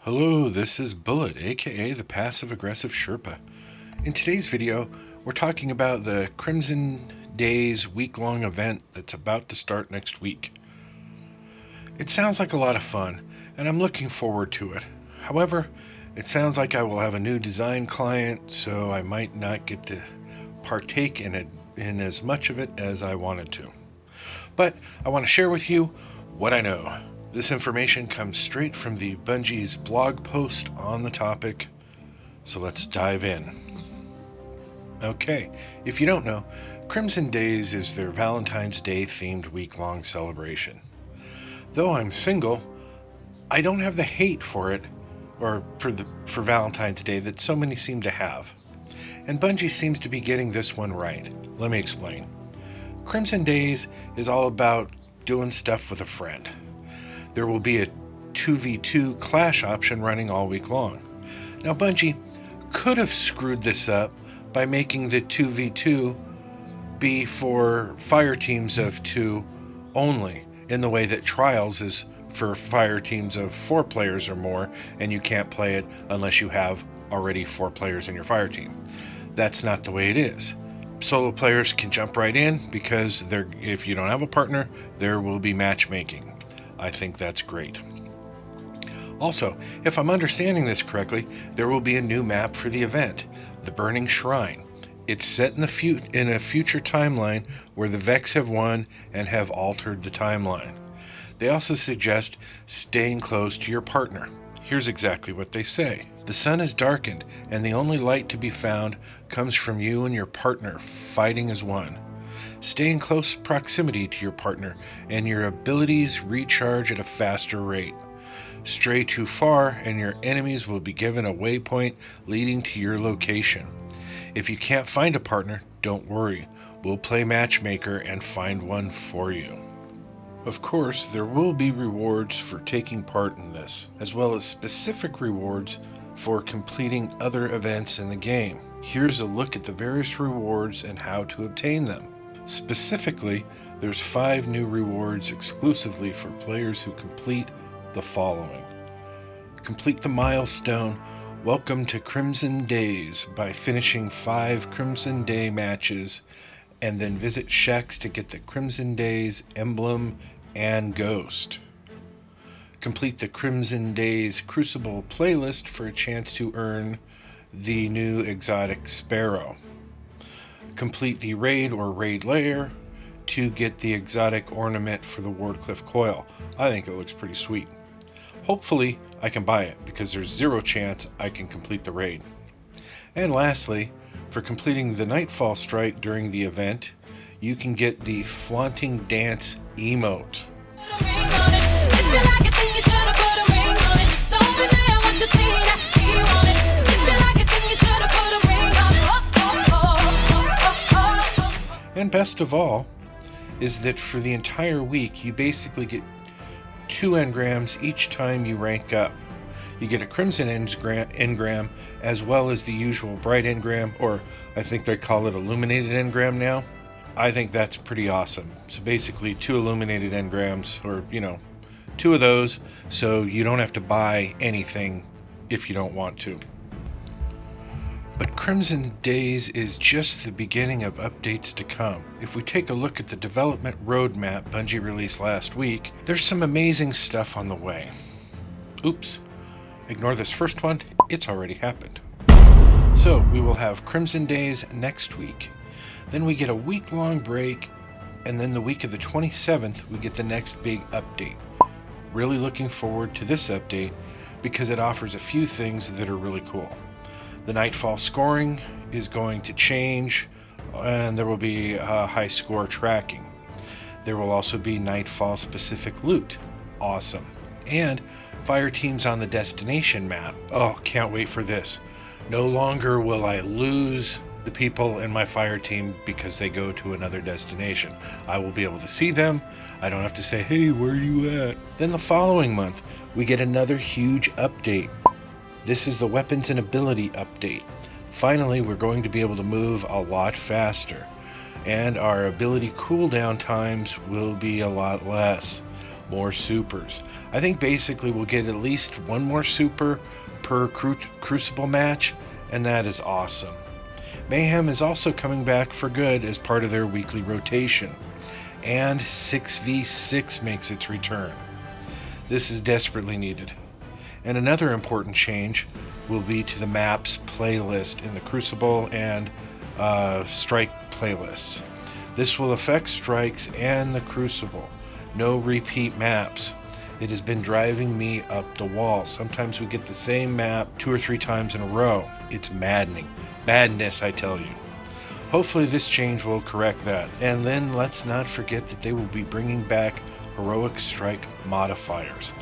Hello, this is Bullet, aka the Passive Aggressive Sherpa. In today's video, we're talking about the Crimson Days week-long event that's about to start next week. It sounds like a lot of fun, and I'm looking forward to it. However, it sounds like I will have a new design client, so I might not get to partake in as much of it as I wanted to. But I want to share with you what I know. This information comes straight from the Bungie's blog post on the topic, so let's dive in. Okay, if you don't know, Crimson Days is their Valentine's Day themed week-long celebration. Though I'm single, I don't have the hate for it, or for Valentine's Day that so many seem to have. And Bungie seems to be getting this one right. Let me explain. Crimson Days is all about doing stuff with a friend. There will be a 2v2 clash option running all week long. Now Bungie could have screwed this up by making the 2v2 be for fire teams of 2 only, in the way that Trials is for fire teams of 4 players or more, and you can't play it unless you have already 4 players in your fire team. That's not the way it is. Solo players can jump right in because if you don't have a partner, there will be matchmaking. I think that's great. Also, if I'm understanding this correctly, there will be a new map for the event, the Burning Shrine. It's set in a future timeline where the Vex have won and have altered the timeline. They also suggest staying close to your partner. Here's exactly what they say. The sun is darkened, and the only light to be found comes from you and your partner fighting as one. Stay in close proximity to your partner, and your abilities recharge at a faster rate. Stray too far, and your enemies will be given a waypoint leading to your location. If you can't find a partner, don't worry. We'll play matchmaker and find one for you. Of course, there will be rewards for taking part in this, as well as specific rewards for completing other events in the game. Here's a look at the various rewards and how to obtain them. Specifically, there's 5 new rewards exclusively for players who complete the following. Complete the milestone Welcome to Crimson Days by finishing 5 Crimson Day matches, and then visit Shax to get the Crimson Days emblem and ghost. Complete the Crimson Days Crucible playlist for a chance to earn the new exotic Sparrow. Complete the raid or raid layer to get the exotic ornament for the Wardcliff coil. I think it looks pretty sweet. Hopefully I can buy it because there's 0 chance I can complete the raid. And lastly, for completing the Nightfall strike during the event, you can get the Flaunting Dance emote. And best of all is that for the entire week you basically get 2 engrams each time you rank up. You get a Crimson engram as well as the usual Bright engram, or I think they call it Illuminated engram now. I think that's pretty awesome. So basically 2 Illuminated engrams, or 2 of those, so you don't have to buy anything if you don't want to. But Crimson Days is just the beginning of updates to come. If we take a look at the development roadmap Bungie released last week, there's some amazing stuff on the way. Oops, ignore this first one, it's already happened. So we will have Crimson Days next week. Then we get a week-long break, and then the week of the 27th we get the next big update. Really looking forward to this update because it offers a few things that are really cool. The Nightfall scoring is going to change, and there will be high score tracking. There will also be Nightfall specific loot. Awesome. And fire teams on the destination map. Oh, can't wait for this. No longer will I lose the people in my fire team because they go to another destination. I will be able to see them. I don't have to say, hey, where are you at? Then the following month, we get another huge update. This is the weapons and ability update. Finally, we're going to be able to move a lot faster, and our ability cooldown times will be a lot less. more supers. I think basically we'll get at least one more super per Crucible match, and that is awesome. Mayhem is also coming back for good as part of their weekly rotation, and 6v6 makes its return. This is desperately needed. And another important change will be to the maps playlist in the Crucible and Strike playlists. This will affect Strikes and the Crucible. No repeat maps. It has been driving me up the wall. Sometimes we get the same map 2 or 3 times in a row. It's maddening. Madness, I tell you. Hopefully this change will correct that. And then let's not forget that they will be bringing back Heroic Strike modifiers.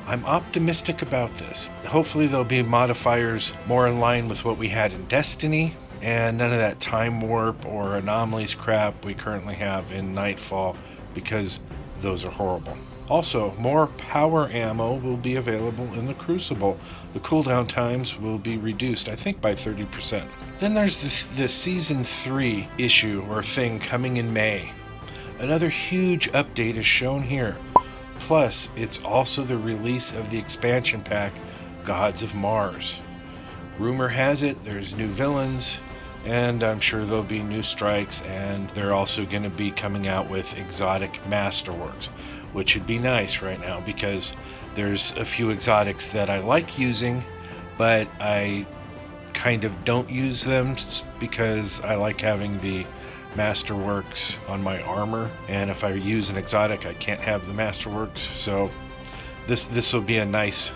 I'm optimistic about this. Hopefully there'll be modifiers more in line with what we had in Destiny, and none of that time warp or anomalies crap we currently have in Nightfall, because those are horrible. Also, more power ammo will be available in the Crucible. The cooldown times will be reduced, I think, by 30%. Then there's the Season 3 issue or thing coming in May. Another huge update is shown here. Plus, it's also the release of the expansion pack, Gods of Mars. Rumor has it there's new villains, and I'm sure there'll be new strikes, and they're also going to be coming out with exotic masterworks, which would be nice right now because there's a few exotics that I like using, but I kind of don't use them because I like having the masterworks on my armor, and if I use an exotic I can't have the masterworks, so this will be a nice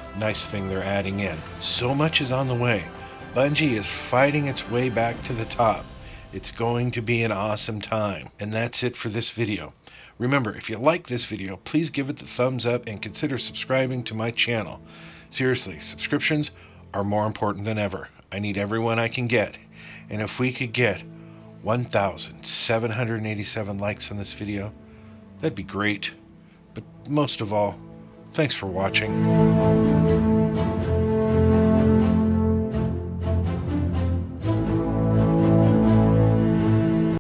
thing they're adding in. So much is on the way. Bungie is fighting its way back to the top. It's going to be an awesome time. And that's it for this video. Remember, if you like this video, please give it the thumbs up and consider subscribing to my channel. Seriously, subscriptions are more important than ever. I need everyone I can get. And if we could get 1,787 likes on this video, that'd be great. But most of all, thanks for watching.